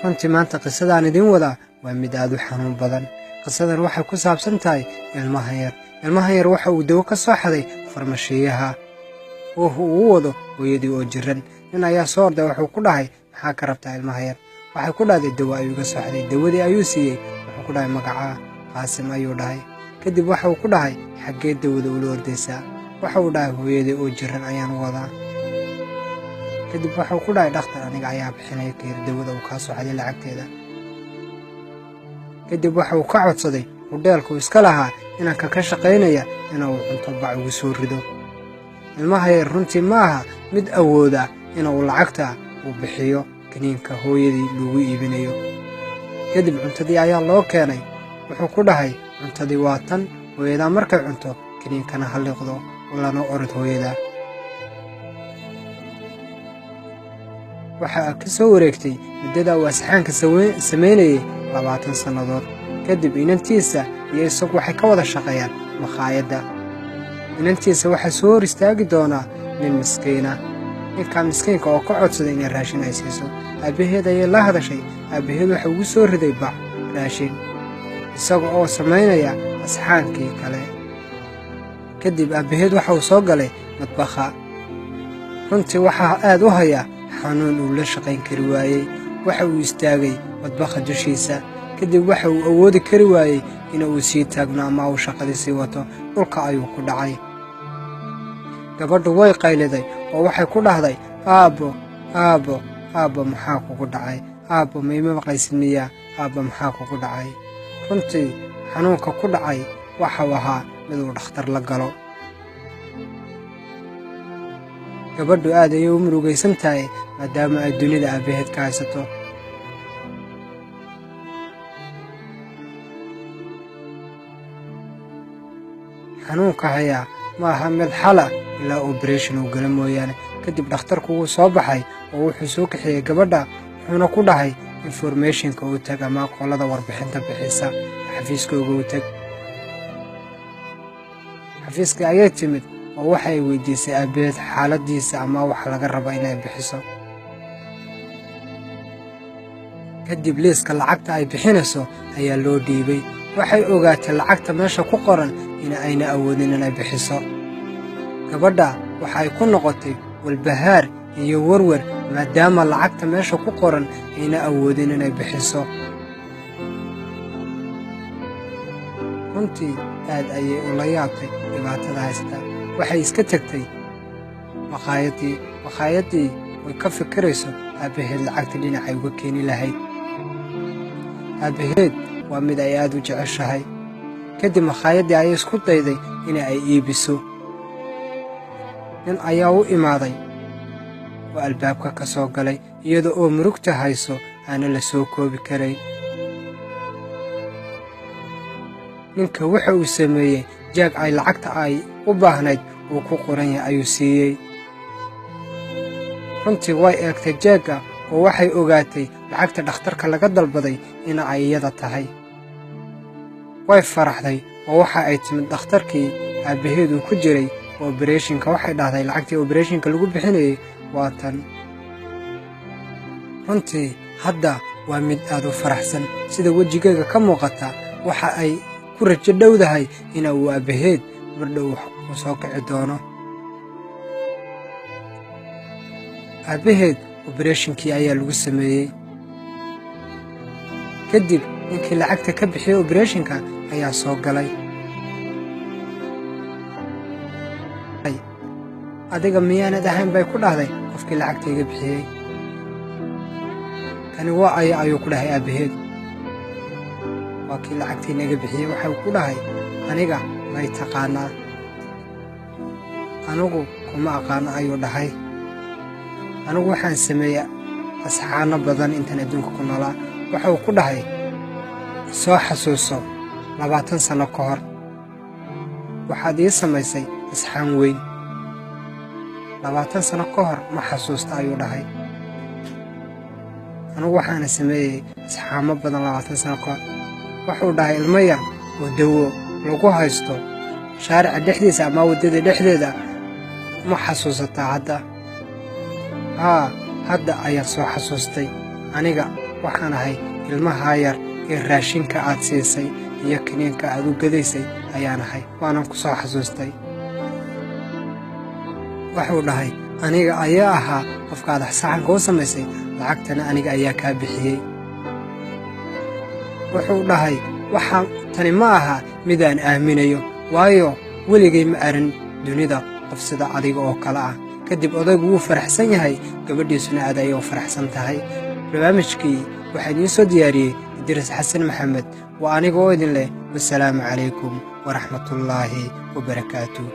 runtii maanta qisadaan idiin wadaa waa mid aad u xanuun badan. qisadan waxay ku saabsan tahay ilmaha yar. ilmaha yar waxa uu dawo ka soo xaday farmashiyaha oo uu wado hooyadii oo jiran. nin ayaa soo orday wuxuu ku dhahay, maxaa ka rabtaa ilmaha yar? waxay ku dhahday dawo ayuu ka soo xaday. dawadii ayuu siiyey. wuxuu ku dhahay magacaa Qaasim ayuu dhahay. kadib waxa uu ku dhahay, xaggee dawada ula ordaysaa? waxa uu dhahay, hooyadii oo jiran ayaan wadaa. kadib waxuu ku dhahay, dhakhtar aniga ayaa bixinaya keer dawada uu kaa soo xaday lacagteeda. kadib waxa uu ka codsaday hudheelku iska lahaa inanka ka shaqaynaya inuu cunto bac ugu soo rido. ilmaha yar runtii ma aha mid awooda inuu lacagta uu bixiyo kiniinka hooyadii lagu iibinayo. kadib cuntadii ayaa loo keenay. wuxuu ku dhahay, cuntadii waa tan, hooyadaa markay cunto kiniinkana ha liiqdo lana orod hooyada. waxaa ka soo wareegtay muddada uu asxaanka samaynayay 20 sannadood. kadib inantiisa iyo isagu waxay ka wada shaqeeyaan makhaayadda. inantiisa waxaa soo hor istaagi doonaa nin miskiina. ninkaa miskiinka oo ka codsaday inay raashin ay siiso. aabbaheed ayay la hadashay. aabbaheed waxa ugu soo riday bac raashin isaga oo samaynaya asxaankii kale. kadib aabbaheed waxa uu soo galay madbakha. runtii waxaa aad u haya xanuun uu la shaqayn kari waayey. waxa uu istaagay madbakha dushiisa. kadib waxa uu awoodi kari waayey inuu sii taagno ama uu shaqadii sii wato. dhulka ayuu ku dhacay. gabadhu way qayliday oo waxay ku dhahday, aabbo maxaa kugu dhacay? aabbo mayma maqlaysid miyaa? aabbo maxaa kugu dhacay? runtii xanuunka ku dhacay waxau ahaa mid uu dhakhtar la galo. gabadhu aad ayay u murugaysan tahay maadaama ay dunida aabbaheed ka haysato. xanuunka hayaa ma aha mid xala ilaa operation uu gala mooyaane. kadib dhakhtarku wuu soo baxay oo wuxuu soo kaxeeyey gabadha. wuxuuna ku dhahay informationka uu tag ama qolada warbixinta bixisa xafiiskooga u tag. xafiiska ayay timid oo waxay weydiisay aabbaheed xaaladiisa ama wax laga raba inay bixiso. kadib liiska lacagta ay bixinayso ayaa loo dhiibay. waxay ogaatay lacagta meesha ku qoran ayna awoodin inay bixiso. gabadha waxa ay ku noqotay walbahaar iyo warwar maadaama lacagta meesha ku qoran ayna awoodin inay bixiso. runtii aad ayay ula yaabtay dhibaatada haysta. waxay iska tagtay makhaayadii way ka fikirayso aabbaheed lacagta dhinacay uga keeni lahayd. aabbaheed waa mid ay aad u jeceshahay. kadib makhaayadii ayay isku dayday in ay iibiso. nin ayaa u imaaday oo albaabka ka soo galay iyada oo murugta hayso aana la soo koobi karayn. ninka waxa uu sameeyey jaag ay lacagta ay u baahnayd uu ku qoran yahay ayuu siiyey. runtii way eegtay jaagga oo waxay ogaatay lacagta dhakhtarka laga dalbaday in ay iyada tahay. way faraxday oo waxa ay timid dhakhtarkii aabbaheed uu ku jiray operation-ka. waxay dhahday lacagtii operation-ka lagu bixinayay waa tan. runtii hadda waa mid aad u faraxsan. sida wejigayga ka muuqata waxa ay ku rajo dhowdahay in uu aabbaheed bardhow u soo kici doono. aabbaheed operation-kii ayaa lagu sameeyey. kadib ninkii lacagta ka bixiyey operation-ka ayaa soo galay. adiga miyaanad ahayn bay ku dhahday qofkii lacagta iga bixiyey. kani waa ayuu ku dhahay aabbaheed. waa kii lacagtii naga bixiyey. waxau ku dhahay, aniga may taqaanaa? anigu kuma aqaano ayuu dhahay. anigu waxaan sameeya asxaano badan intaan adduunka ku noolaa. waxau ku dhahay, soo xasuuso 20 sanno ka hor waxaad ii samaysay asxaan weyn. 20 sanno ka hor ma xasuusta ayuu dhahay. anigu waxaana sameeyey asxaamo badan 20 sanno ka hor. wuxuu dhahay, ilmo yar oo dawo lagu haysto shaarica dhexdiisa ama waddada dhexdeeda ma xasuusataa hadda? hadda ayaan soo xasuustay. aniga waxaan ahay ilmahaa yar ee raashinka aad siisay iyo kiniinka aad u gadaysay ayaan ahay, waanan ku soo xasuustay. wuxuu dhahay, aniga ayaa ahaa qofkaad saxanka u samaysay, lacagtana aniga ayaa kaa bixiyey. wuxuu dhahay, tani ma aha midaan aaminayo, waayo weligay ma aran dunida qof sida adiga oo kale ah. kadib odaygu wuu faraxsan yahay, gabadhiisuna aad ayay u faraxsan tahay. barnaamijkii waxaa idiin soo diyaariyey Idriis Xasan Maxamed. waa aniga oo idin leh wasalaamu calaykum waraxmatullaahi wabarakaatuh.